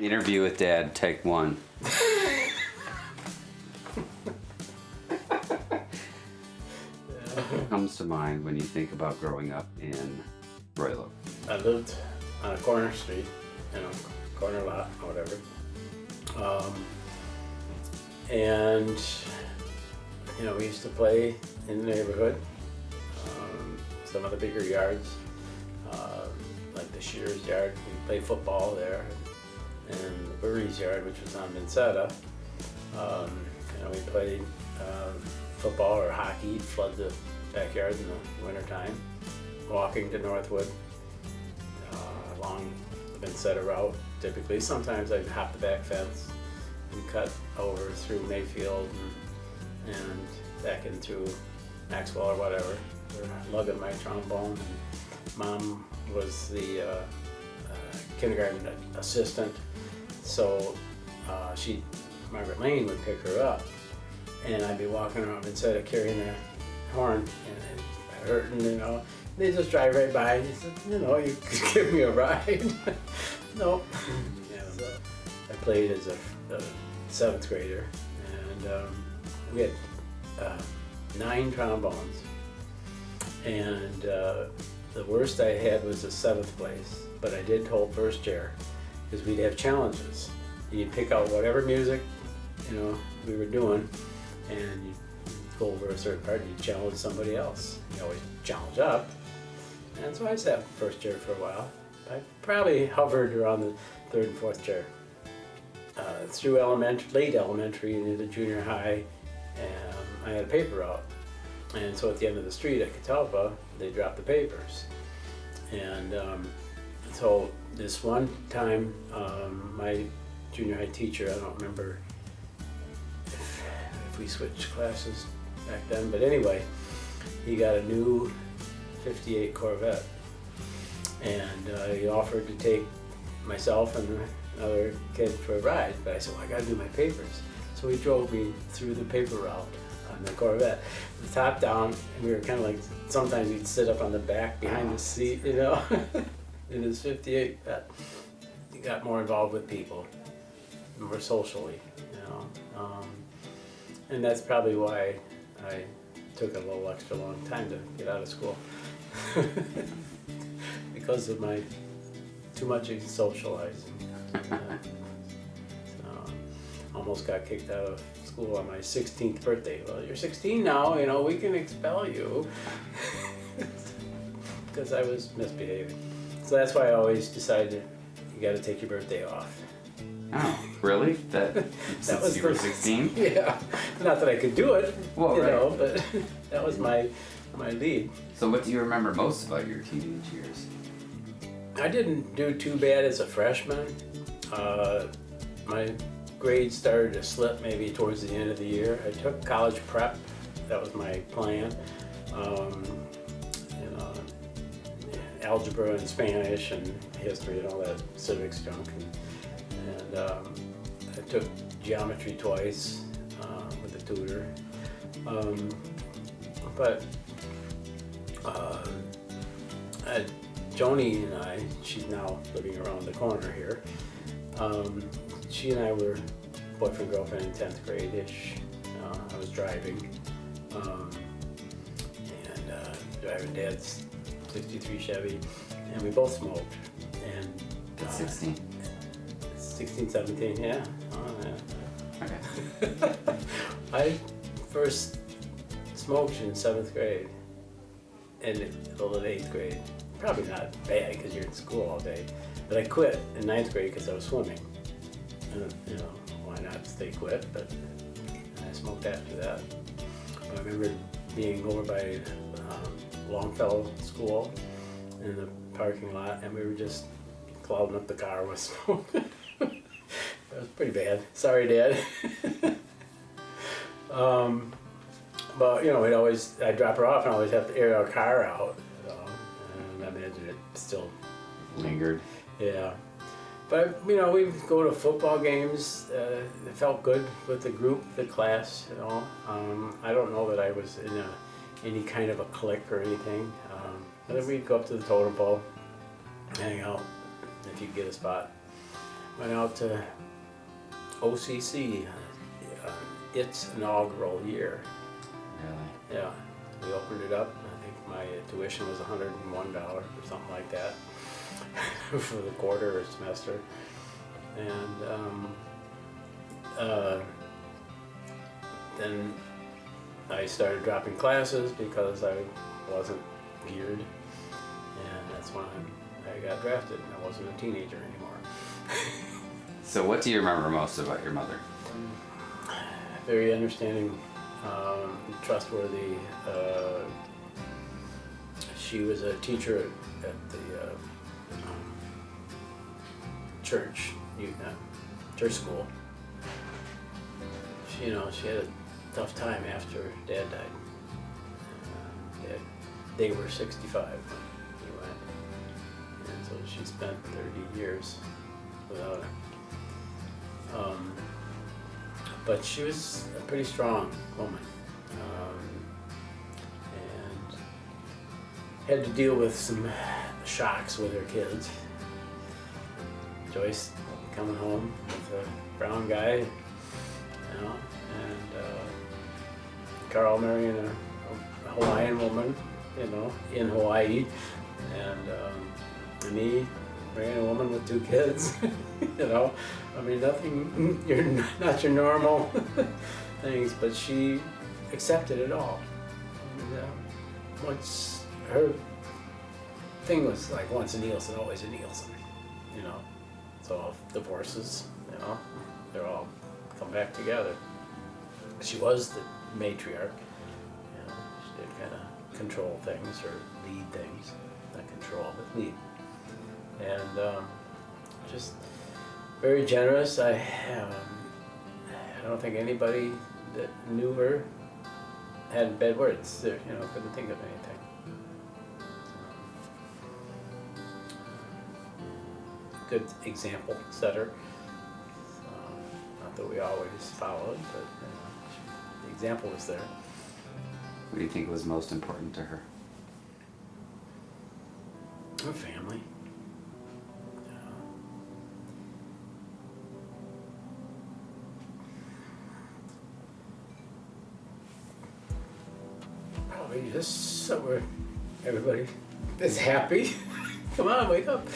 Interview with Dad, take one. What comes to mind when you think about growing up in Royal Oak? I lived on a corner street, corner lot or whatever. And we used to play in the neighborhood, some of the bigger yards, like the Shears yard. We played football there, and the Burry's yard, which was on Vincetta. We played football or hockey, flood the backyard in the wintertime, walking to Northwood along the Vincetta route typically. Sometimes I'd hop the back fence and cut over through Mayfield and back in through Maxwell or whatever, or lugging my trombone. And Mom was the kindergarten assistant, so Margaret Lane would pick her up, and I'd be walking around instead of carrying a horn and hurting, They just drive right by and he said, you could give me a ride. No. So I played as a 7th grader, and we had 9 trombones, and the worst I had was the 7th place, but I did hold first chair because we'd have challenges. You'd pick out whatever music we were doing, and you'd go over a certain part and you'd challenge somebody else. You always challenge up, and so I sat first chair for a while. I probably hovered around the 3rd and 4th chair. Through late elementary and into junior high, and I had a paper route. And so at the end of the street at Catalpa, they dropped the papers. And so this one time, my junior high teacher, I don't remember if we switched classes back then, but anyway, he got a new 58 Corvette. And he offered to take myself and another kid for a ride, but I said, well, I gotta do my papers. So he drove me through the paper route on the Corvette, the top down, and we were kind of like, sometimes he'd sit up on the back behind the seat, in his 58. He got more involved with people, more socially, and that's probably why I took a little extra long time to get out of school. Because of my too much socializing. Almost got kicked out of school on my 16th birthday. Well, you're 16 now, we can expel you. Because I was misbehaving. So that's why I always decided you got to take your birthday off. Oh, really? That was you were 16? Yeah. Not that I could do it, right. But that was my lead. So what do you remember most about your teenage years? I didn't do too bad as a freshman. My grades started to slip maybe towards the end of the year. I took college prep. That was my plan. Algebra and Spanish and history and all that civics junk. And I took geometry twice with a tutor. Joni and I, she's now living around the corner here, she and I were boyfriend, girlfriend in 10th grade-ish. I was driving, driving Dad's 63 Chevy, and we both smoked. And At 16? 16, 17, yeah. Oh, yeah. Okay. I first smoked in 7th grade and a little in 8th grade. Probably not bad because you're in school all day, but I quit in 9th grade because I was swimming. And, why not stay quit? But I smoked after that. But I remember being over by Longfellow School in the parking lot, and we were just clouding up the car with smoke. It was pretty bad. Sorry, Dad. But I'd drop her off and always have to air our car out. And I imagine it still Lingered. Yeah. But, we'd go to football games. It felt good with the group, the class, I don't know that I was in any kind of a clique or anything. But then we'd go up to the totem pole, hang out, if you could get a spot. went out to OCC, its inaugural year. Really? Yeah, we opened it up. I think my tuition was $101 or something like that for the quarter or semester. And then I started dropping classes because I wasn't geared, and that's when I got drafted. I wasn't a teenager anymore. So what do you remember most about your mother? Very understanding, trustworthy. She was a teacher at the church school. She had a tough time after Dad died. They were 65 when he went, and so she spent 30 years without him. But she was a pretty strong woman, and had to deal with some shocks with her kids. Joyce coming home with a brown guy, and Carl marrying a Hawaiian woman, in Hawaii, and me marrying a woman with 2 kids, I mean, nothing, you're not your normal things, but she accepted it all. And, once her thing was like, once a Nielsen, always a Nielsen, so divorces, they're all come back together. She was the matriarch, she did kind of control things or lead things, not control, but lead. And just very generous. I don't think anybody that knew her had bad words. Couldn't think of anything. Good example setter. Not that we always followed, but the example was there. What do you think was most important to her? Her family. Probably just somewhere everybody is happy. Come on, wake up.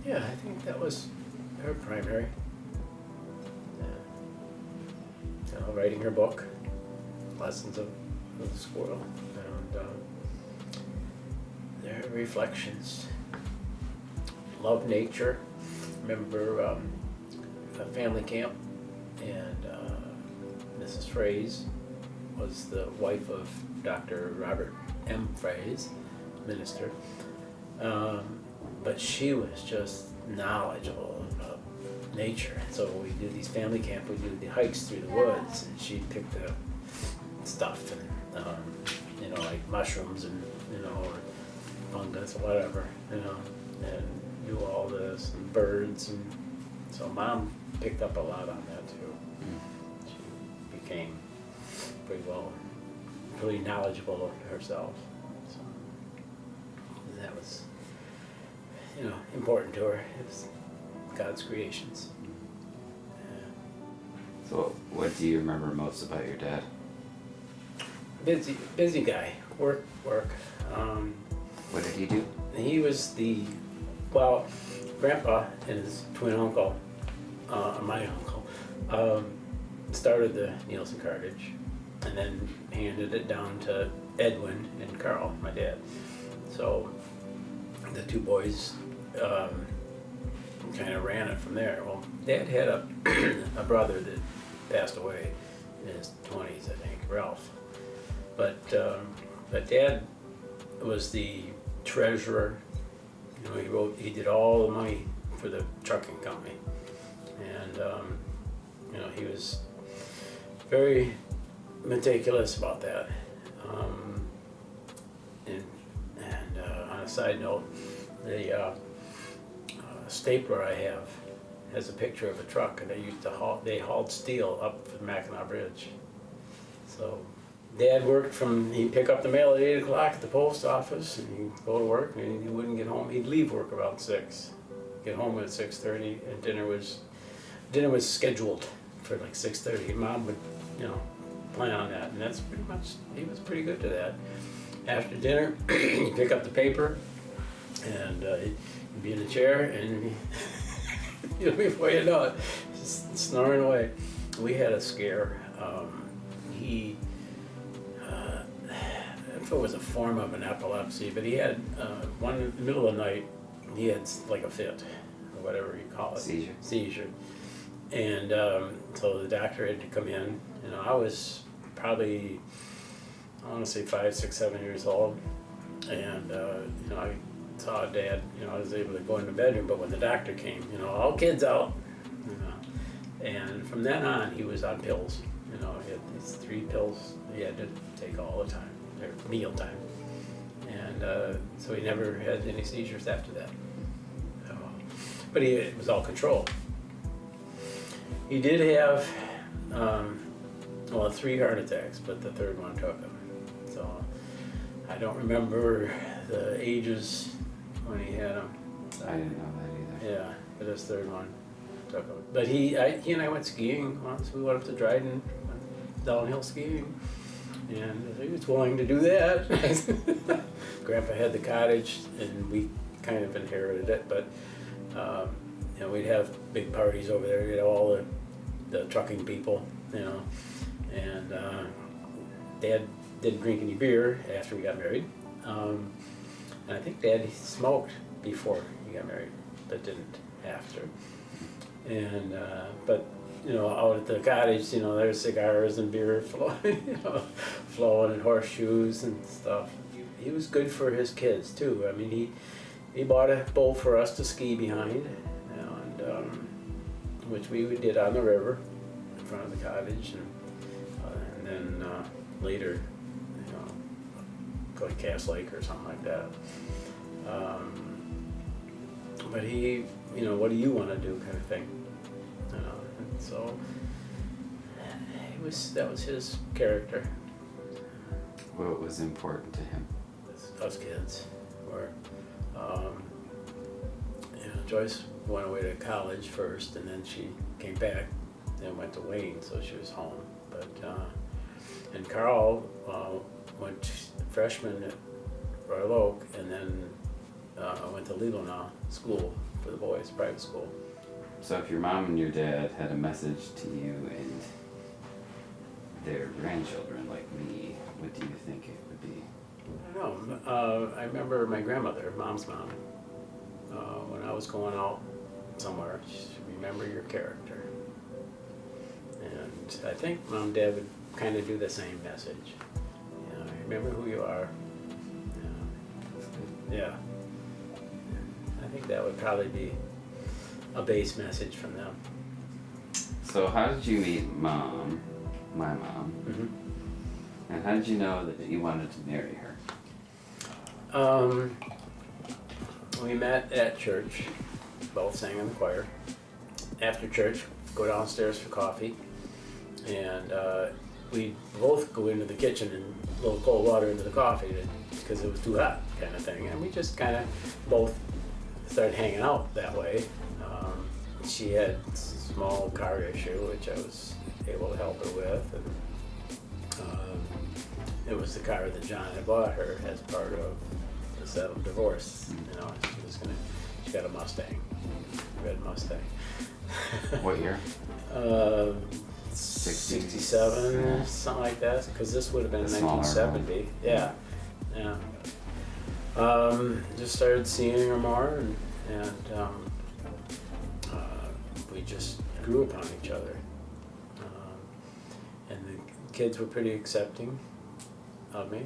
Yeah, I think that was her primary. Writing her book, Lessons of the Squirrel, and their reflections. Love nature. Remember a family camp, and Mrs. Fraze was the wife of Dr. Robert M. Fraze, minister. But she was just knowledgeable about nature. So we do these family camp, we do the hikes through the woods, and she'd pick the stuff and like mushrooms and or fungus or whatever, and do all this and birds, and so Mom picked up a lot on that too. She became pretty knowledgeable herself. So that was important to her. It was God's creations. So what do you remember most about your dad? Busy guy. Work. What did he do? He was Grandpa and his twin uncle, my uncle, started the Nielsen Cartage, and then handed it down to Edwin and Carl, my dad. So the 2 boys kind of ran it from there. Well, Dad had a brother that passed away in his 20s, I think, Ralph. But Dad was the treasurer. He did all the money for the trucking company, and he was very meticulous about that. And on a side note, the stapler I have has a picture of a truck, and they hauled steel up for the Mackinac Bridge. So Dad he'd pick up the mail at 8 o'clock at the post office, and he'd go to work, and he wouldn't get home. He'd leave work around 6, get home at 6:30, and dinner was scheduled for like 6:30. Mom would, plan on that, and that's pretty much, he was pretty good to that. After dinner, you pick up the paper, and you'd be in a chair, and before you know it, just snoring away. We had a scare. He, if it was a form of an epilepsy, but he had one in the middle of the night, he had like a fit, or whatever you call it. Seizure. And so the doctor had to come in. I was probably, I want to say 5, 6, 7 years old, and I saw Dad. I was able to go in the bedroom, but when the doctor came, all kids out. And from then on, he was on pills. He had these 3 pills he had to take all the time, or meal time, and so he never had any seizures after that. But it was all controlled. He did have, 3 heart attacks, but the 3rd one took him. So I don't remember the ages when he had them. I didn't know that either. Yeah, but his 3rd one took him. But he and I went skiing once. We went up to Dryden, went downhill skiing, and he was willing to do that. Grandpa had the cottage, and we kind of inherited it, but we'd have big parties over there. We'd have all the trucking people, and Dad didn't drink any beer after we got married. And I think Dad smoked before he got married, but didn't after. And but out at the cottage, there's cigars and beer flowing and horseshoes and stuff. He was good for his kids too. I mean, he bought a boat for us to ski behind, and which we did on the river in front of the cottage, and then later, go to Cass Lake or something like that. But he, what do you want to do, kind of thing, and so that was his character. What was important to him? Us kids were. Joyce went away to college first, and then she came back and went to Wayne, so she was home. But and Carl went freshman at Royal Oak, and then went to Leelanau School for the boys, private school. So if your mom and your dad had a message to you and their grandchildren like me, what do you think it would be? I don't know. I remember my grandmother, Mom's mom, when I was going out somewhere, she said, remember your character. And I think Mom and Dad would kind of do the same message. Remember who you are. Yeah. I think that would probably be a base message from them. So how did you meet Mom, my mom? Mm-hmm. And how did you know that you wanted to marry her? We met at church, both sang in the choir. After church, go downstairs for coffee, and we'd both go into the kitchen and a little cold water into the coffee because it was too hot, kind of thing. And we just kind of both started hanging out that way. She had a small car issue, which I was able to help her with, and it was the car that John had bought her as part of the settled divorce. She got a Mustang, red Mustang. What year? 67, yeah. Something like that, because this would have been The smaller 1970. Yeah. Just started seeing her more, and we just grew upon each other. And the kids were pretty accepting of me,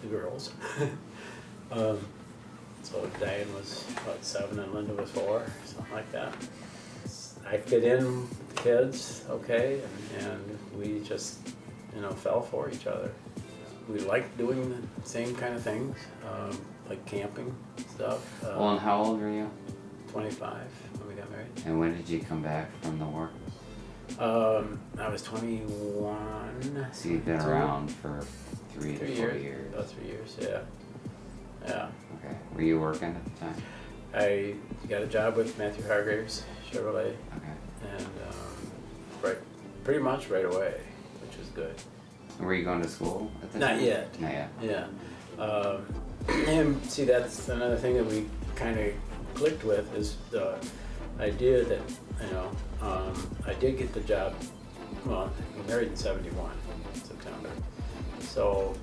the girls. So Diane was about 7 and Linda was 4, something like that. I fit in with the kids, okay, and we just, fell for each other. We liked doing the same kind of things, like camping stuff. Well, and how old were you? 25 when we got married. And when did you come back from the war? I was 21. So you've been around for 3 to 4 years. About 3 years, yeah. Yeah. Okay. Were you working at the time? I got a job with Matthew Hargraves Chevrolet, Okay. and right, pretty much right away, which was good. Were you going to school at the Not time? yet. Not yet. Yeah. And see, that's another thing that we kind of clicked with is the idea that, you know, I did get the job, well, we married in 71, September. So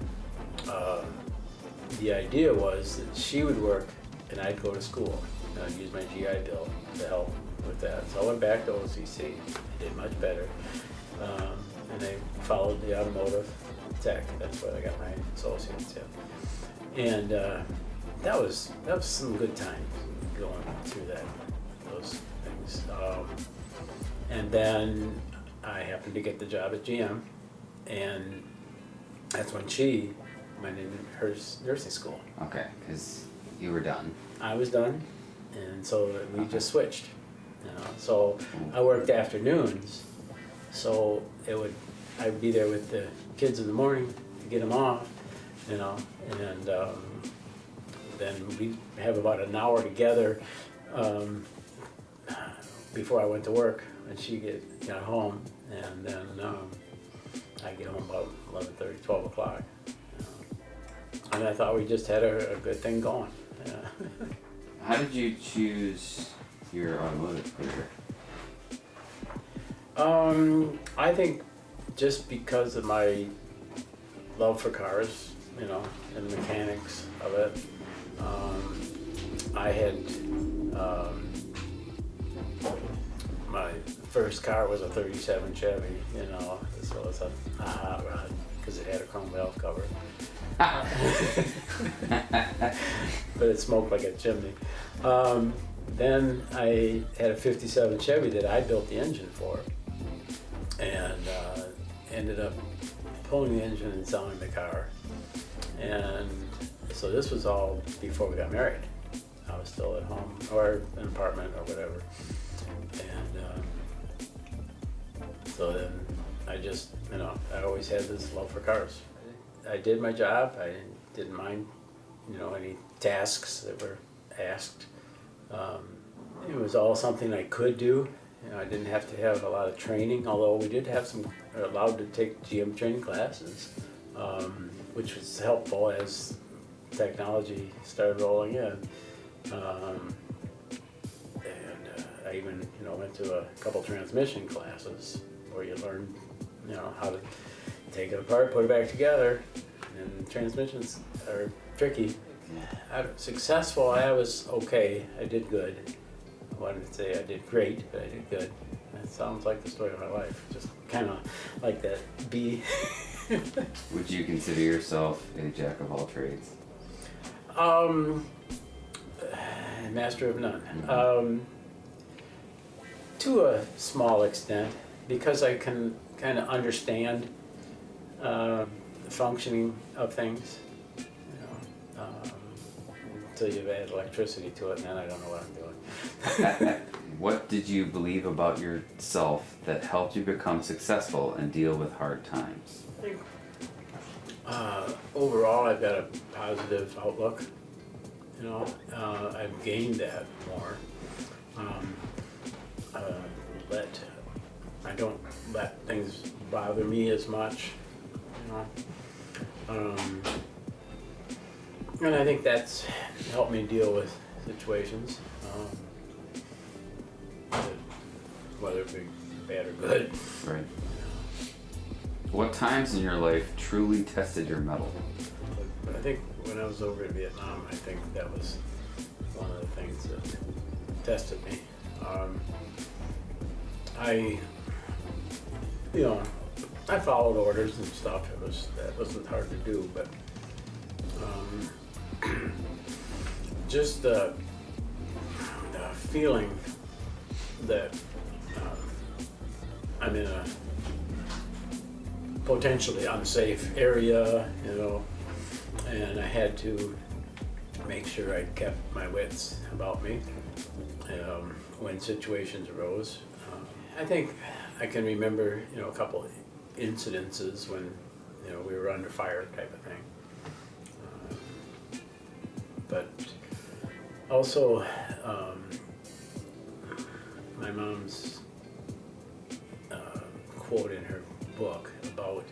the idea was that she would work and I'd go to school. And I'd use my GI Bill to help with that. So I went back to OCC, did much better. And I followed the automotive tech. That's where I got my associates in. And that was some good times going through those things. And then I happened to get the job at GM, and that's when she went in her nursing school. Okay, because you were done. I was done, and so we Okay. just switched. You know, so I worked afternoons, so I'd be there with the kids in the morning to get them off, you know, and then we'd have about an hour together before I went to work, and she got home, and then I'd get home about 11:30, 12 o'clock. And I thought we just had a good thing going. Yeah. How did you choose your automotive career? I think just because of my love for cars, you know, and the mechanics of it. I had my first car was a 37 Chevy, you know, so it was a hot rod because it had a chrome valve cover. But it smoked like a chimney. Then I had a 57 Chevy that I built the engine for, and ended up pulling the engine and selling the car. And so this was all before we got married. I was still at home or an apartment or whatever. And so then I just, you know, I always had this love for cars. I did my job. I didn't mind, you know, any tasks that were asked. It was all something I could do. You know, I didn't have to have a lot of training, although we did have allowed to take GM training classes, which was helpful as technology started rolling in. And I even, you know, went to a couple transmission classes where you learn, you know, how to take it apart, put it back together, and transmissions are tricky. Successful, I was okay. I did good. I wanted to say I did great, but I did good. That sounds like the story of my life. Just kind of like that B. Would you consider yourself a jack of all trades? Master of none. To a small extent, because I can kind of understand the functioning of things. You know, until you've added electricity to it, and then I don't know what I'm doing. What did you believe about yourself that helped you become successful and deal with hard times? I think overall I've got a positive outlook. You know, I've gained that more. I don't let things bother me as much. You know, and I think that's helped me deal with situations, whether it be bad or good. Right. What times in your life truly tested your mettle? But I think when I was over in Vietnam, I think that was one of the things that tested me. I followed orders and stuff. That wasn't hard to do, but just the feeling that I'm in a potentially unsafe area, you know, and I had to make sure I kept my wits about me when situations arose. I think I can remember, you know, a couple incidences when, you know, we were under fire type of thing. But Also, my mom's quote in her book about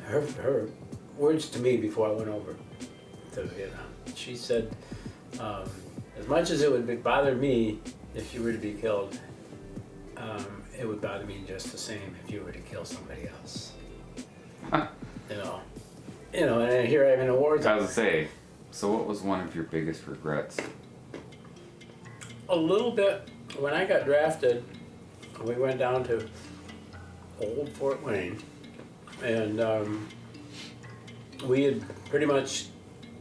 her words to me before I went over to Vietnam. She said, as much as it would bother me if you were to be killed, it would bother me just the same if you were to kill somebody else. Huh. And here I am in awards. I was to say, so what was one of your biggest regrets? A little bit. When I got drafted, we went down to old Fort Wayne, and we had pretty much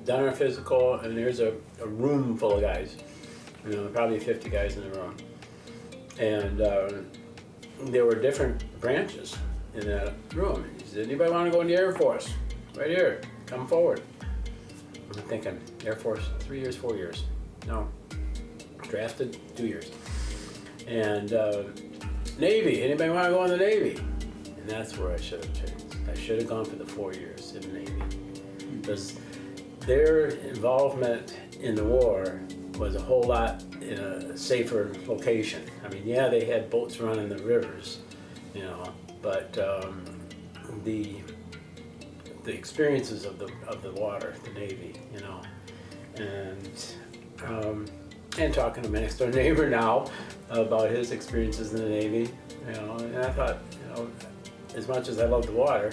done our physical, and there's a room full of guys, probably 50 guys in the room. And there were different branches in that room. He said, anybody want to go in the Air Force? Right here, come forward. I'm thinking, Air Force, 3 years, 4 years. No, drafted 2 years. And Navy, anybody want to go in the Navy? And that's where I should have changed. I should have gone for the 4 years in the Navy. Because their involvement in the war was a whole lot in a safer location. I mean, yeah, they had boats running the rivers, but the experiences of the water, the Navy, and talking to my next door neighbor now about his experiences in the Navy, and I thought, as much as I love the water,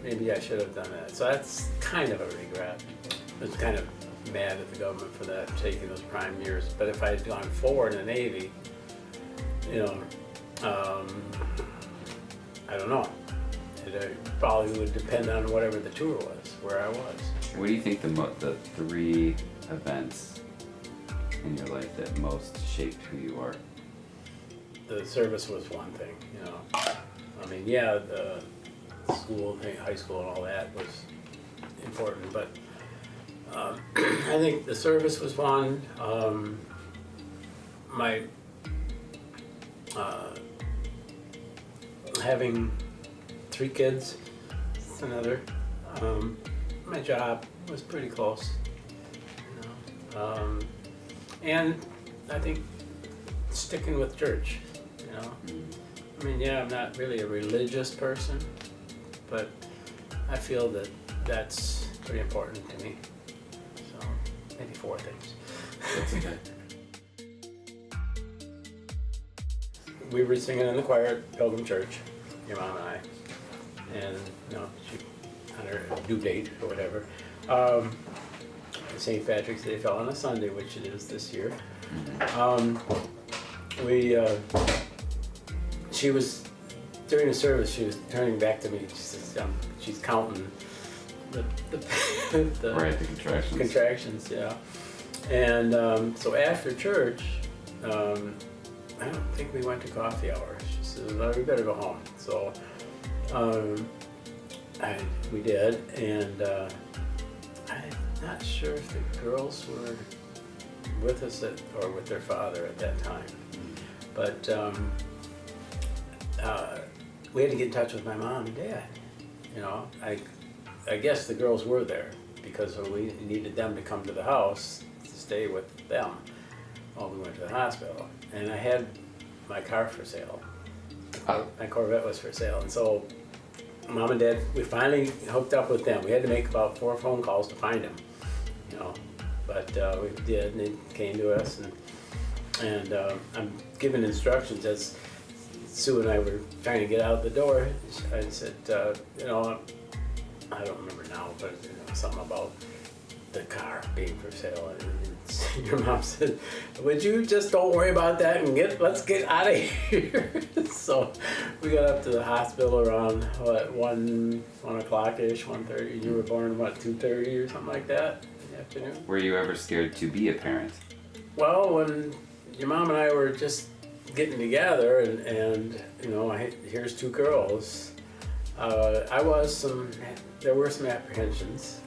maybe I should have done that. So that's kind of a regret. I was kind of mad at the government for that, taking those prime years. But if I had gone forward in the Navy, I don't know. It probably would depend on whatever the tour was, where I was. What do you think the 3 events in your life that most shaped who you are? The service was one thing, I mean, yeah, the school thing, high school and all that was important, but I think the service was one. My having 3 kids, that's another. My job was pretty close, and I think sticking with church, I mean, yeah, I'm not really a religious person, but I feel that that's pretty important to me. So maybe 4 things. That's okay. We were singing in the choir at Pilgrim Church, your mom and I, and she on her due date or whatever. St. Patrick's Day fell on a Sunday, which it is this year. She was, during the service, she was turning back to me. She says, she's counting the Right, the contractions. Contractions, yeah. And so after church, I don't think we went to coffee hour. She said, well, we better go home. So we did, and I'm not sure if the girls were with us or with their father at that time. But we had to get in touch with my mom and dad. I guess the girls were there because we needed them to come to the house to stay with them while we went to the hospital. And I had my car for sale. My Corvette was for sale. And so Mom and Dad, we finally hooked up with them. We had to make about 4 phone calls to find them, but we did, and they came to us, and I'm giving instructions as Sue and I were trying to get out the door. I said, I don't remember now, but something about the car being for sale, and your mom said, would you just don't worry about that and let's get out of here. So we got up to the hospital around 1 o'clock-ish, 1:30. You were born 2:30 or something like that in the afternoon. Were you ever scared to be a parent? Well, when your mom and I were just getting together and here's 2 girls, there were some apprehensions,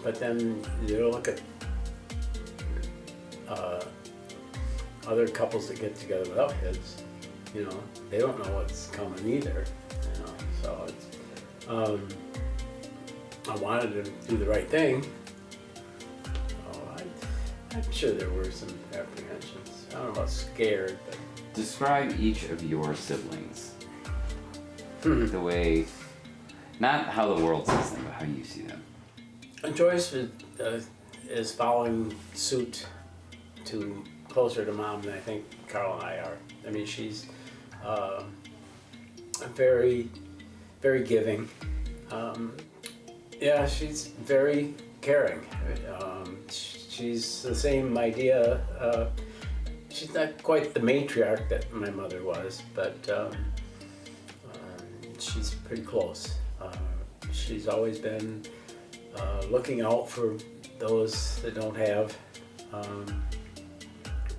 but then you look at other couples that get together without kids, they don't know what's coming either, so it's Um, I wanted to do the right thing. I'm sure there were some apprehensions. I don't know about scared, but Describe each of your siblings. The way, not how the world sees them, but how you see them. Joyce is following suit to closer to mom than I think Carl and I are. I mean, she's very, very giving. Yeah, she's very caring. She's the same idea. She's not quite the matriarch that my mother was, but she's pretty close. She's always been looking out for those that don't have,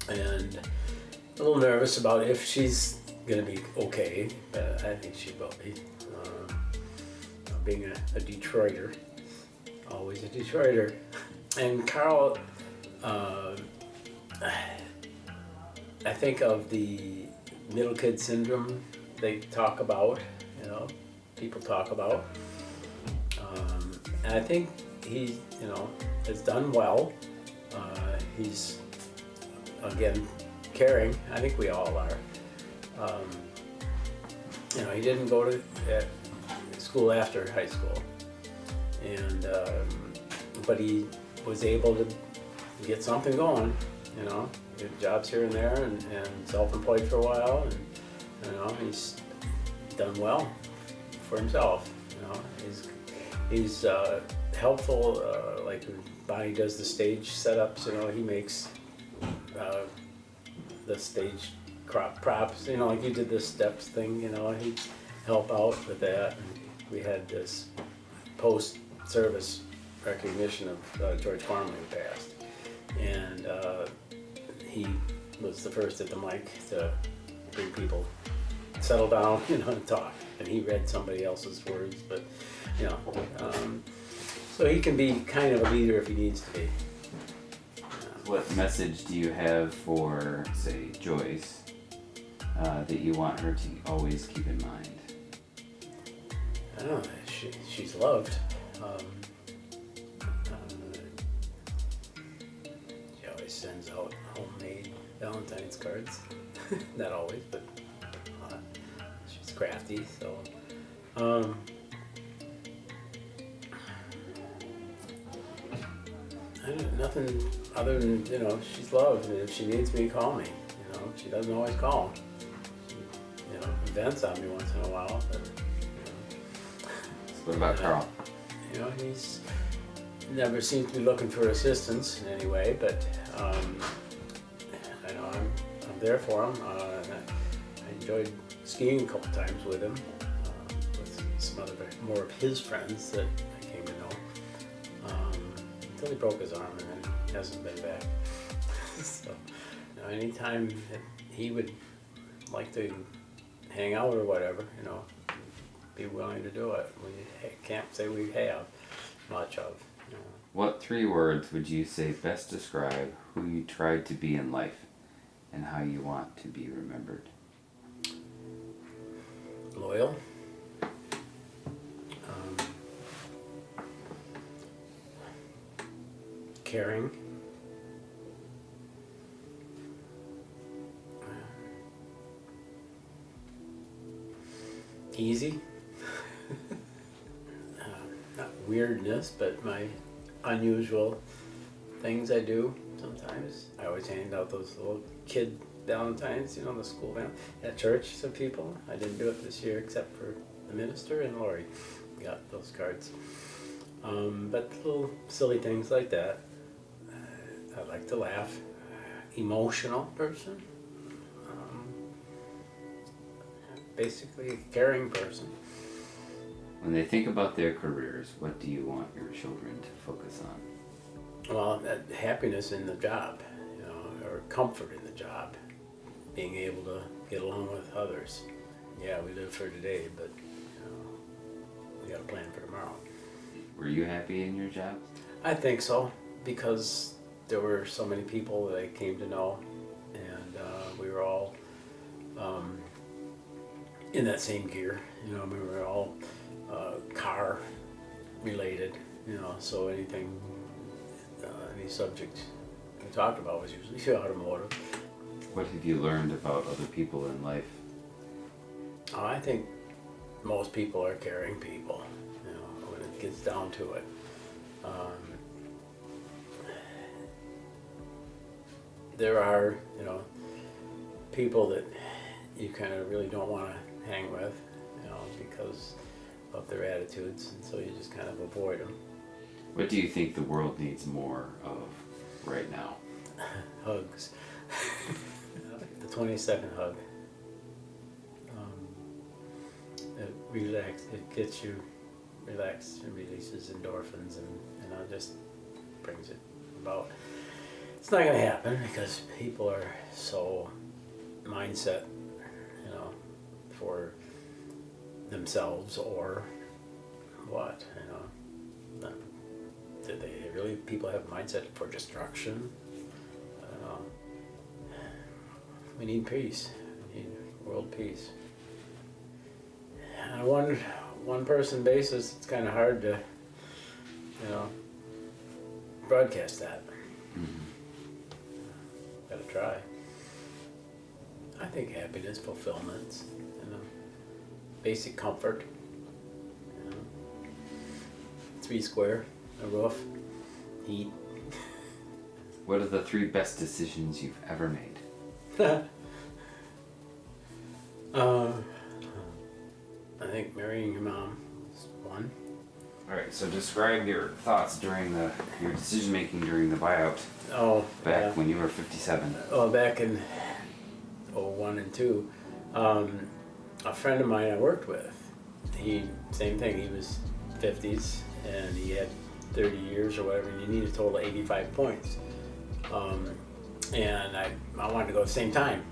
and a little nervous about if she's gonna be okay, but I think she will be. Being a Detroiter, always a Detroiter. And Carl, I think of the middle kid syndrome they talk about, you know, people talk about. And I think he, you know, has done well. He's, again, caring. I think we all are. You know, he didn't go to school after high school, and but he was able to get something going. You know, get jobs here and there, and self-employed for a while, and you know, he's done well for himself. You know, he's helpful. Like when Bonnie does the stage setups, you know, he makes the stage props. You know, like you did the steps thing. You know, he'd help out with that. And we had this post-service recognition of George Farley who passed, and he was the first at the mic to bring people settle down, you know, and talk. And he read somebody else's words, but you know, so he can be kind of a leader if he needs to be. What message do you have for, say, Joyce, that you want her to always keep in mind? I don't know, she's loved. She always sends out homemade Valentine's cards. Not always, but she's crafty, so. I don't, nothing other than, you know, she's loved, and if she needs me, call me. You know, she doesn't always call. She, you know, vents on me once in a while, but, What about Carl? you know, he's never seems to be looking for assistance in any way, but I know I'm there for him. I enjoyed skiing a couple times with him, with some other more of his friends that I came to know, until he broke his arm and then hasn't been back. So, you know, anytime that he would like to hang out or whatever, you know, be willing to do it. We can't say we have much of. You know. What 3 words would you say best describe who you tried to be in life and how you want to be remembered? Loyal. Caring. Easy. Not weirdness, but my unusual things I do sometimes. I always hand out those little kid Valentines, you know, the school at church to people. I didn't do it this year except for the minister and Lori got those cards. But little silly things like that. I like to laugh. Emotional person. Basically a caring person. When they think about their careers, what do you want your children to focus on? Well, that happiness in the job, you know, or comfort in the job. Being able to get along with others. Yeah, we live for today, but you know, we got a plan for tomorrow. Were you happy in your job? I think so, because there were so many people that I came to know, and we were all in that same gear. You know, we were all car related, so anything, any subject we talked about was usually automotive. What have you learned about other people in life? I think most people are caring people, when it gets down to it. There are, people that you kind of really don't want to hang with, because of their attitudes, and so you just kind of avoid them. What do you think the world needs more of right now? Hugs. The 20-second hug. It gets you relaxed and releases endorphins, and just brings it about. It's not going to happen because people are so mindset, for themselves or what, do they really, people have a mindset for destruction? I don't know. We need peace. We need world peace. On a one person basis, it's kind of hard to, broadcast that. Gotta try. I think happiness, fulfillment, basic comfort. 3 square, a roof, heat. What are the 3 best decisions you've ever made? I think marrying your mom is one. All right, so describe your thoughts during your decision making during the buyout back when you were 57. Oh, back in 01 and 02, a friend of mine I worked with, same thing, he was 50s and he had 30 years or whatever, and you need a total of 85 points. And I wanted to go at the same time,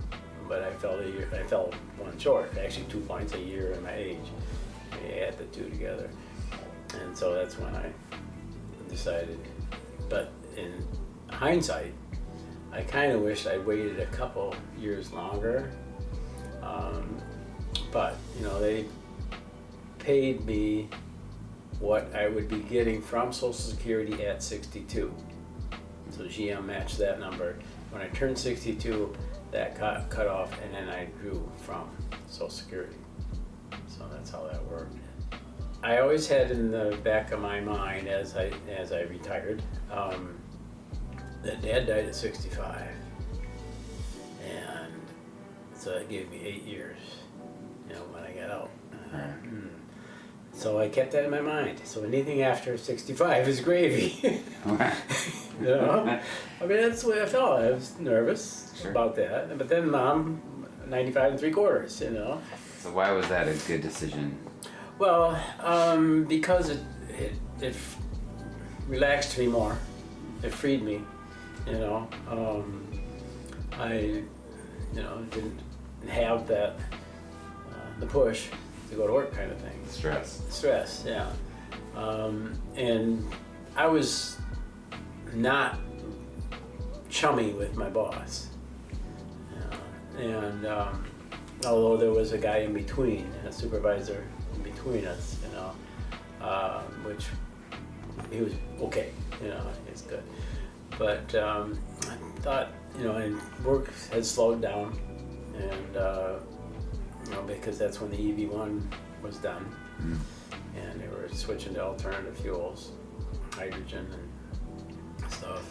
but I fell one short, actually 2 points, a year in my age. I had the two together. And so that's when I decided. But in hindsight, I kind of wish I'd waited a couple years longer. But, they paid me what I would be getting from Social Security at 62. So GM matched that number. When I turned 62, that got cut off, and then I drew from Social Security. So that's how that worked. I always had in the back of my mind as I retired that Dad died at 65, and so that gave me 8 years, when I got out. So I kept that in my mind. So anything after 65 is gravy. I mean, that's the way I felt. I was nervous about that. But then Mom, 95 3/4, So why was that a good decision? Well, because it relaxed me more. It freed me, I, didn't have that, the push to go to work kind of thing. Stress, yeah. And I was not chummy with my boss. And although there was a guy in between, a supervisor in between us, which he was okay, it's good. But I thought, and work had slowed down, and because that's when the EV1 was done, and they were switching to alternative fuels, hydrogen and stuff.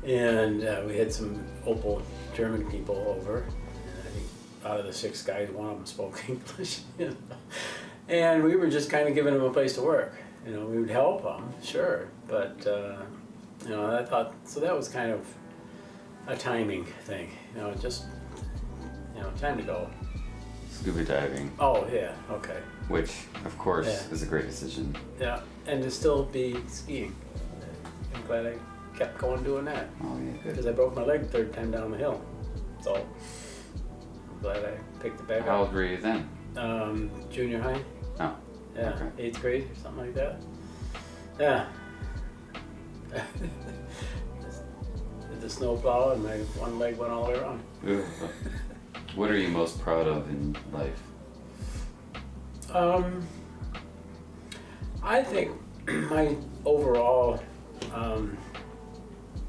And we had some Opel German people over, and I think out of the 6 guys, one of them spoke English. And we were just kind of giving them a place to work. We would help them, sure, but I thought, so that was kind of a timing thing. Just time to go. Scuba diving. Oh yeah, okay. Which, of course, is a great decision. Yeah, and to still be skiing. I'm glad I kept going doing that. Oh yeah, good. Because I broke my leg the 3rd time down the hill. So I'm glad I picked it back up. How old were you then? Junior high. Oh. Yeah, Okay. 8th grade or something like that. Yeah. Did the snow plow and my one leg went all the way around. Ooh. What are you most proud of in life? I think my overall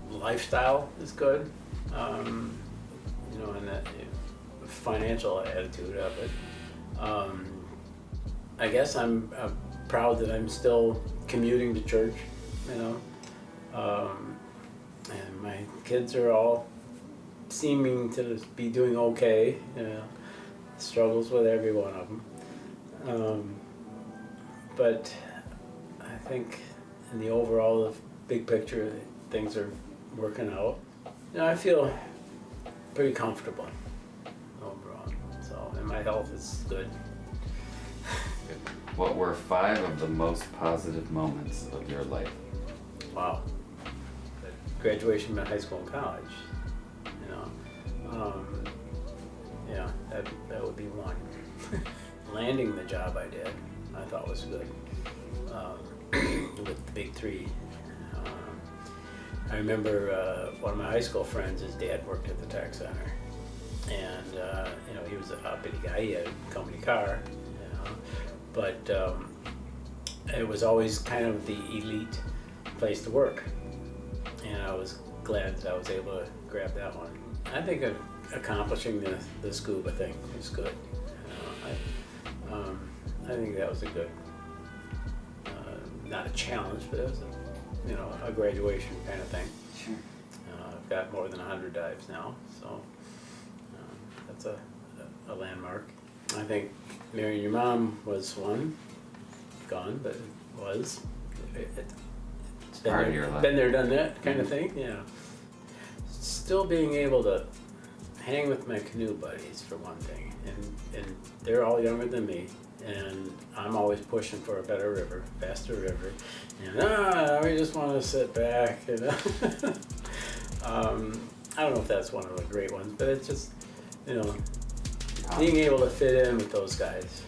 lifestyle is good, you know, and that financial attitude of it. I guess I'm proud that I'm still commuting to church, you know, and my kids are all seeming to be doing okay, you know, struggles with every one of them. But I think in the overall big picture, things are working out. You know, I feel pretty comfortable overall. So, and my health is good. What were 5 of the most positive moments of your life? Wow. Graduation from high school and college, you know. Yeah, that would be one. Landing the job I did, I thought was good. With the big 3. I remember one of my high school friends, his dad worked at the tech center, and you know, he was a uppity guy. He had a company car, you know, but it was always kind of the elite place to work, and I was glad that I was able to grab that one. I think accomplishing the scuba thing was good. You know, I think that was a good, not a challenge, but it was you know, a graduation kind of thing. Sure. I've got more than 100 dives now, so that's a landmark. I think marrying your mom was one, gone, but it was. It's been Part there, of your life. been there, done that kind of thing, yeah. Still being able to hang with my canoe buddies for one thing, and they're all younger than me, and I'm always pushing for a better river, faster river, and we just want to sit back, you know. I don't know if that's one of the great ones, but it's just, you know, being able to fit in with those guys,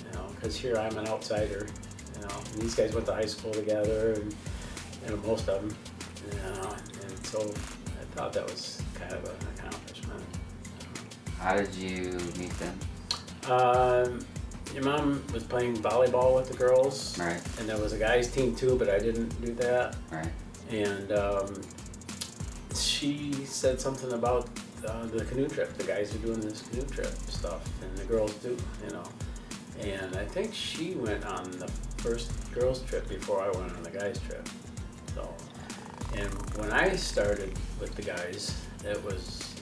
you know, because here I'm an outsider, you know, and these guys went to high school together, and you know, most of them, you know, and so I thought that was kind of an accomplishment. How did you meet them? Your mom was playing volleyball with the girls, Right. and there was a guys team too, but I didn't do that. Right. And she said something about the canoe trip. The guys are doing this canoe trip stuff, and the girls do, you know. And I think she went on the first girls trip before I went on the guys trip. So, and when I started with the guys, it was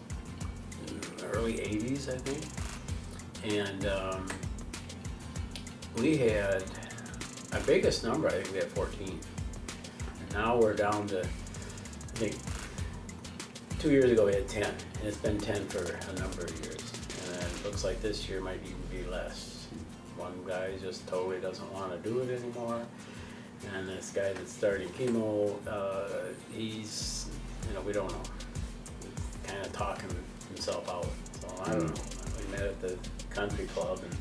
in the early '80s, I think, and we had our biggest number. I think we had 14, and now we're down to, I think, 2 years ago we had 10, and it's been 10 for a number of years. And then it looks like this year might even be less. One guy just totally doesn't want to do it anymore, and this guy that's starting chemo, he's, you know, we don't know. He's kind of talking himself out. So I don't know. We met at the country club, and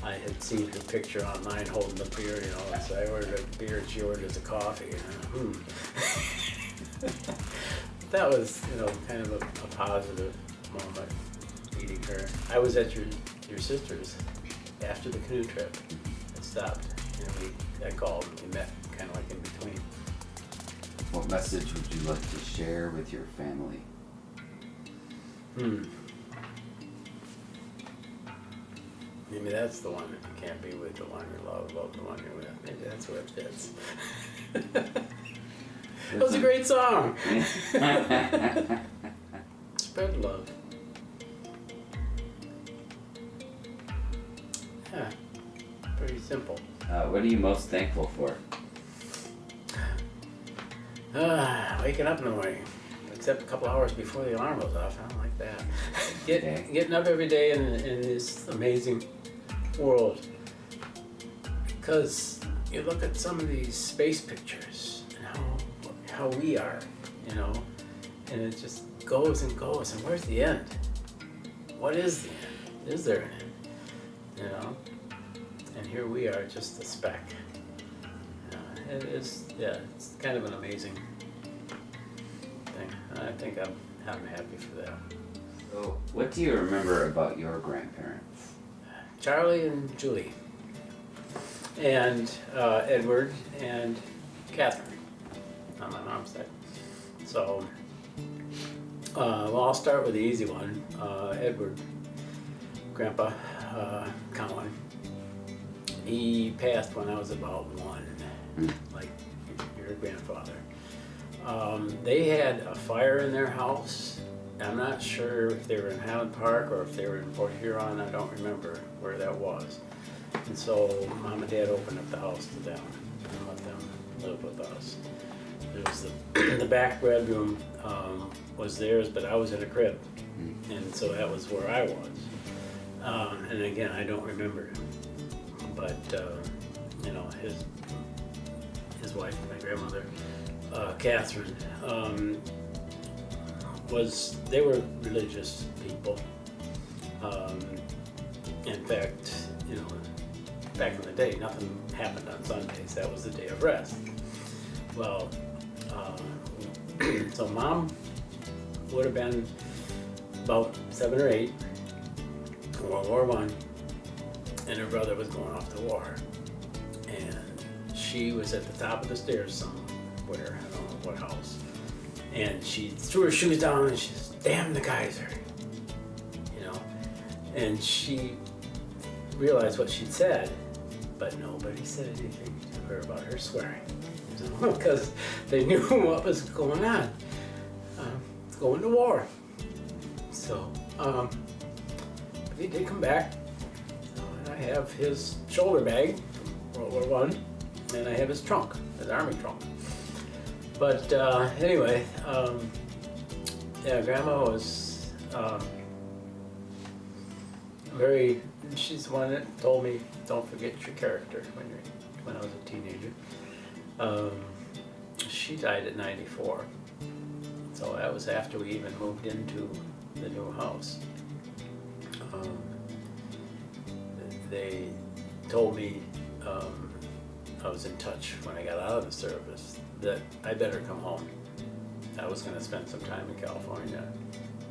I had seen her picture online holding the beer, you know, and so I ordered a beer and she ordered a coffee, and that was, you know, kind of a positive moment meeting her. I was at your sister's after the canoe trip. I stopped, and I called, and we met kind of like in between. What message would you like to share with your family? Maybe that's the one that you can't be with the one you love the one you're with. Maybe that's where it fits. That was a great song. Spread love. Yeah, pretty simple. What are you most thankful for? Waking up in the morning, except a couple hours before the alarm goes off. I don't like that. Getting up every day in this amazing world. Because you look at some of these space pictures and how we are, you know, and it just goes and goes. And where's the end? What is the end? Is there an end? You know? And here we are, just a speck. It is, yeah, it's kind of an amazing thing. I think I'm happy for that. So, what do you remember about your grandparents? Charlie and Julie. and Edward and Catherine on my mom's side. So, well, I'll start with the easy one. Edward, Grandpa Cowan. He passed when I was about 1, like your grandfather. They had a fire in their house. I'm not sure if they were in Highland Park or if they were in Port Huron. I don't remember where that was. And so Mom and Dad opened up the house to them and let them live with us. There was the back bedroom was theirs, but I was in a crib, and so that was where I was. And again, I don't remember, but you know, his wife, my grandmother, Catherine, they were religious people. In fact, you know, back in the day, nothing happened on Sundays. That was the day of rest. Well, so Mom would have been about 7 or 8, World War I, and her brother was going off to war. And she was at the top of the stairs somewhere, I don't know what house. And she threw her shoes down and she says, "Damn the Kaiser," you know. And she realized what she'd said, but nobody said anything to her about her swearing, because they knew what was going on. It's going to war. So, but he did come back. And I have his shoulder bag from World War I, and I have his trunk, his army trunk. But anyway, yeah, Grandma was she's the one that told me, don't forget your character when I was a teenager. She died at 94. So that was after we even moved into the new house. They told me, I was in touch when I got out of the service, that I better come home. I was going to spend some time in California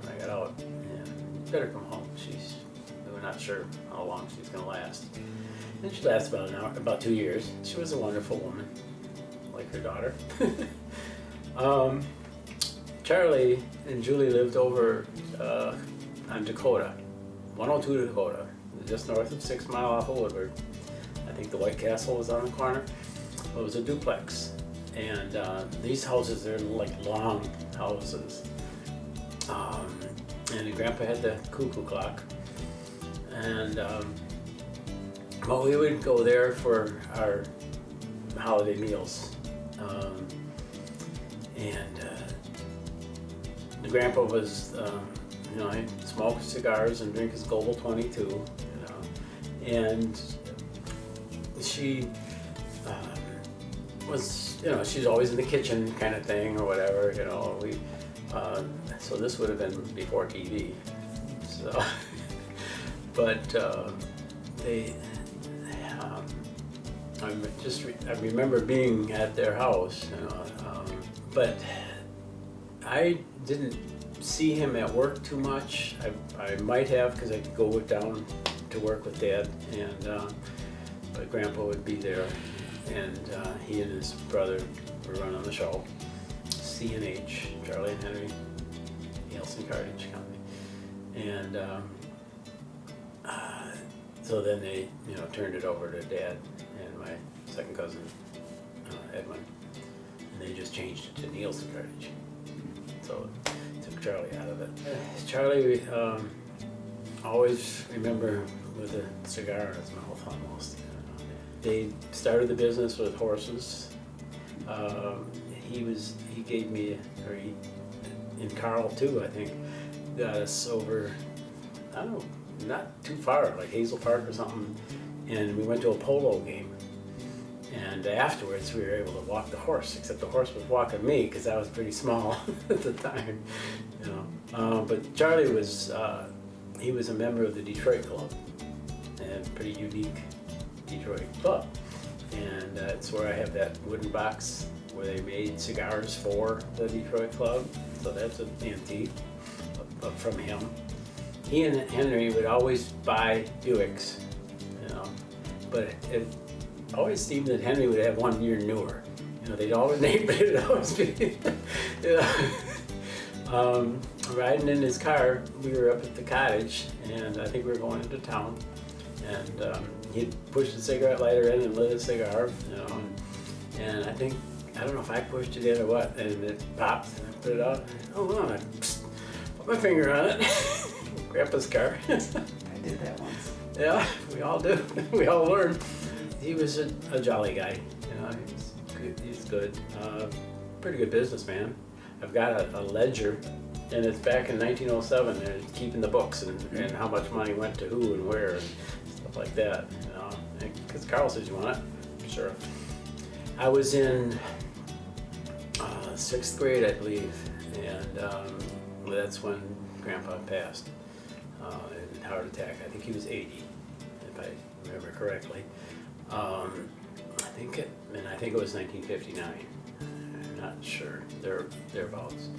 when I got out, and better come home. We were not sure how long she's going to last. And she lasted about 2 years. She was a wonderful woman, like her daughter. Charlie and Julie lived over on Dakota, 102 Dakota, just north of 6 Mile off of Woodward. I think the White Castle was on the corner. It was a duplex. And these houses, they're like long houses. And Grandpa had the cuckoo clock. And well, we would go there for our holiday meals. The Grandpa was, you know, he'd smoke cigars and drink his Global 22, you know. And she was, you know, she's always in the kitchen kind of thing or whatever, you know. So this would have been before TV. So, but I remember being at their house, you know, but I didn't see him at work too much. I might have, because I could go down to work with Dad, and but Grandpa would be there, and he and his brother were running the show, C&H, Charlie and Henry Nielsen Cartage Company, and so then they, you know, turned it over to Dad and my second cousin Edwin, and they just changed it to Nielsen Cartage. So took Charlie out of it. Charlie, always remember with a cigar in his mouth almost. They started the business with horses. He gave me, in Carl too, I think, got us over, I don't know, not too far, like Hazel Park or something, and we went to a polo game. And afterwards, we were able to walk the horse, except the horse was walking me because I was pretty small at the time, you know. But Charlie was, he was a member of the Detroit Club, and pretty unique Detroit club. And that's where I have that wooden box where they made cigars for the Detroit Club. So that's an antique from him. He and Henry would always buy Buicks, you know, but always seemed that Henry would have 1 year newer. You know, they'd always name it. It'd always be, you know. Riding in his car, we were up at the cottage, and I think we were going into town. And he'd push the cigarette lighter in and lit a cigar, you know. And I think, I don't know if I pushed it in or what, and it popped, and I put it out. Oh, on, I put my finger on it. Grandpa's car. I did that once. Yeah, we all do. We all learn. He was a jolly guy. You know, he's good. Pretty good businessman. I've got a ledger, and it's back in 1907. They're keeping the books and how much money went to who and where and stuff like that. You know, because Carl says, "You want it?" Sure. I was in 6th grade, I believe, and that's when Grandpa passed. In heart attack. I think he was 80, if I remember correctly. I think it was 1959. I'm not sure. Thereabouts.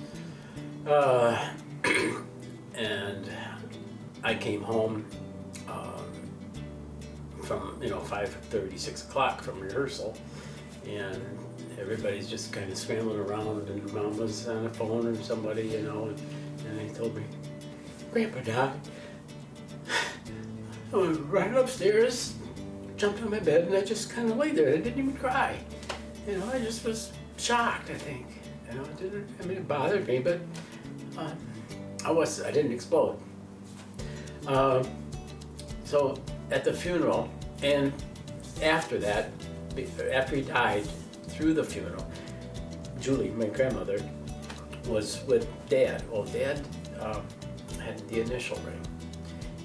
And I came home from 5:30, 6 o'clock from rehearsal, and everybody's just kind of scrambling around, and Mom was on the phone or somebody, and they told me, "Grandpa died." I went right upstairs, jumped on my bed, and I just kind of lay there. I didn't even cry. I just was shocked, I think. It bothered me, but I didn't explode. So at the funeral, and after that, after he died, through the funeral, Julie, my grandmother, was with Dad. Well, Dad had the initial ring.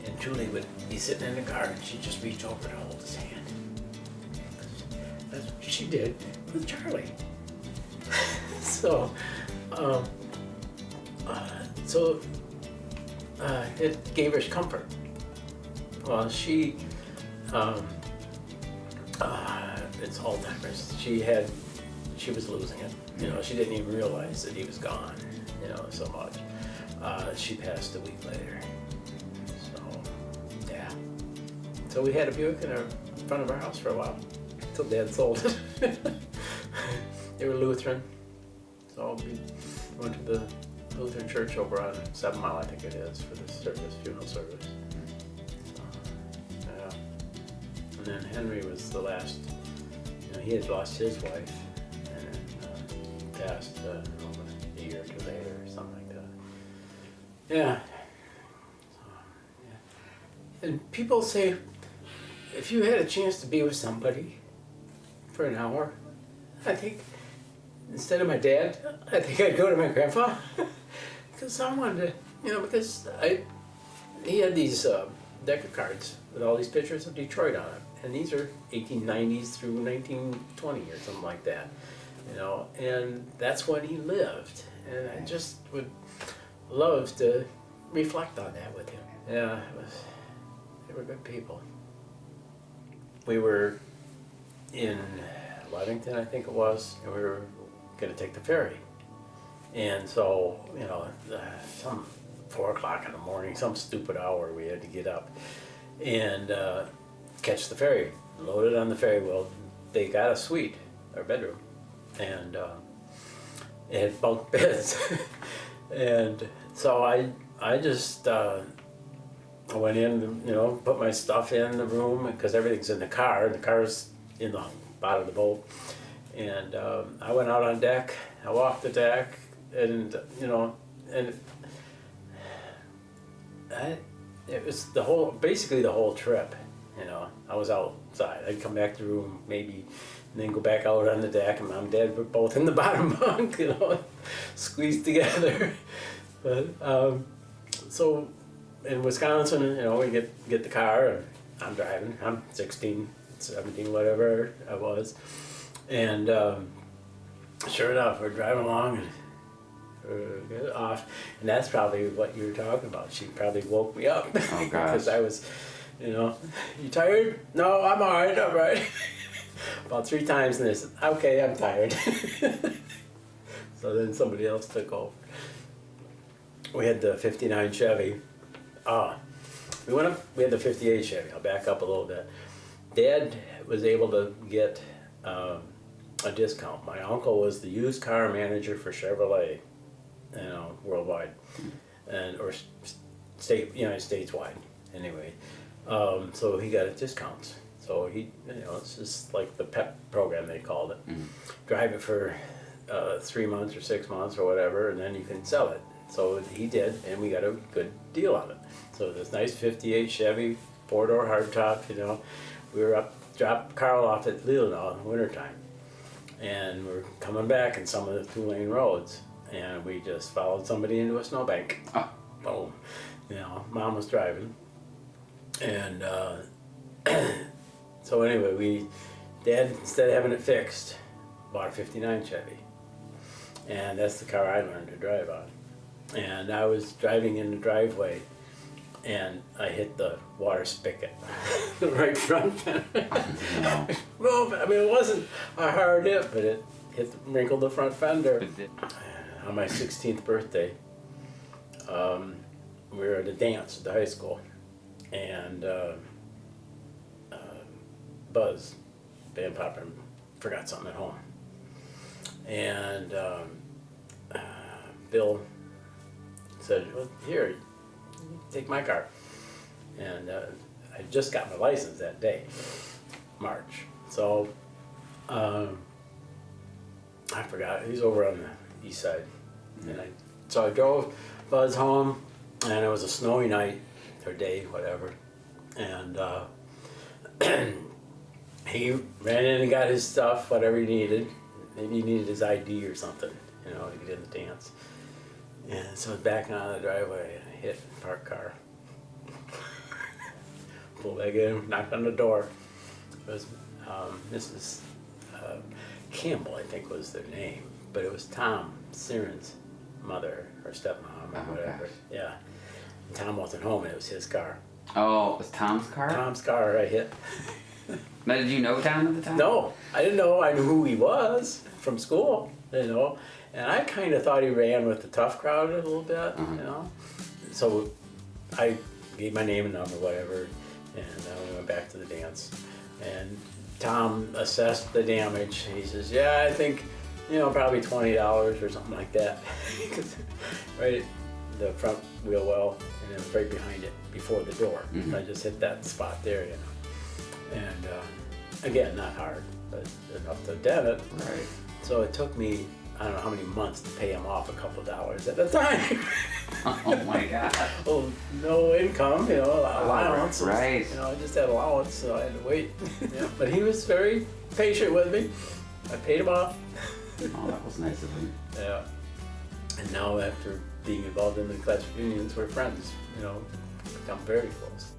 And Julie would be sitting in the car, and she'd just reach over to hold his hand. That's what she did with Charlie. So it gave her comfort. Well, she, it's Alzheimer's. She was losing it. She didn't even realize that he was gone. So much. She passed a week later. So we had a Buick in front of our house for a while, until Dad sold it. They were Lutheran, so we went to the Lutheran church over on 7 Mile, I think it is, for the funeral service. So, yeah. And then Henry was the last. He had lost his wife, and passed a year or 2 later, or something like that. Yeah. And people say, if you had a chance to be with somebody for an hour, I think, instead of my dad, I think I'd go to my grandpa. Because I wanted to, because he had these deck of cards with all these pictures of Detroit on it. And these are 1890s through 1920 or something like that. And that's when he lived. And I just would love to reflect on that with him. Yeah, they were good people. We were in Ludington, I think it was, and we were going to take the ferry. And so, some 4 o'clock in the morning, some stupid hour, we had to get up and catch the ferry. Loaded on the ferry. Well, they got a suite, our bedroom, and it had bunk beds. And so I just I went in, put my stuff in the room, because everything's in the car. The car's in the bottom of the boat. And I went out on deck. I walked the deck, and it was basically the whole trip. I was outside. I'd come back to the room maybe, and then go back out on the deck, and Mom and Dad were both in the bottom bunk, squeezed together. But so in Wisconsin, we get the car, and I'm driving. I'm 16, 17, whatever I was. And sure enough, we're driving along, and get off. And that's probably what you were talking about. She probably woke me up. Oh, gosh. Because I was, you tired? No, I'm all right. About 3 times, and they said, okay, I'm tired. So then somebody else took over. We had the 59 Chevy. We went up, we had the 58 Chevy. I'll back up a little bit. Dad was able to get a discount. My uncle was the used car manager for Chevrolet, worldwide, and or state United States wide. Anyway, so he got a discount. So he, it's just like the PEP program they called it. Drive it for 3 months or 6 months or whatever, and then you can sell it. So he did, and we got a good deal on it. So this nice '58 Chevy 4-door hardtop, we were dropped Carl off at Leelanau in the wintertime. And we're coming back in some of the 2-lane roads, and we just followed somebody into a snowbank. Oh. Boom. Mom was driving. And so anyway, Dad, instead of having it fixed, bought a '59 Chevy. And that's the car I learned to drive on. And I was driving in the driveway, and I hit the water spigot, the right front fender. No. Well, I mean, it wasn't a hard hit, but it wrinkled the front fender. On my 16th birthday, we were at a dance at the high school, and Buzz, Van Popper, forgot something at home. And Bill said, well, here, take my car. And I just got my license that day, March. So I forgot, he's over on the east side. And so I drove Buzz home, and it was a snowy night, or day, whatever. And he ran in and got his stuff, whatever he needed. Maybe he needed his ID or something, to get in the dance. And so backing out of the driveway, and I hit a parked car. Pulled back in, knocked on the door. It was Mrs. Campbell, I think was their name, but it was Tom Siren's mother, or stepmom, or whatever. Gosh. Yeah. And Tom wasn't home, and it was his car. Oh, it was Tom's car? Tom's car I hit. Now, did you know Tom at the time? No, I didn't know. I knew who he was from school, and I kind of thought he ran with the tough crowd a little bit, So I gave my name and number, whatever, and we went back to the dance. And Tom assessed the damage. He says, "Yeah, I think, probably $20 or something like that." Right at the front wheel well, and it was right behind it, before the door. Mm-hmm. I just hit that spot there, And again, not hard, but enough to dent it. Right. So it took me, I don't know how many months to pay him off a couple of dollars at a time. Oh my God. Well, no income, allowance. Right. I just had allowance, so I had to wait. But he was very patient with me. I paid him off. Oh, that was nice of him. Yeah. And now after being involved in the class reunions, we're friends, become very close.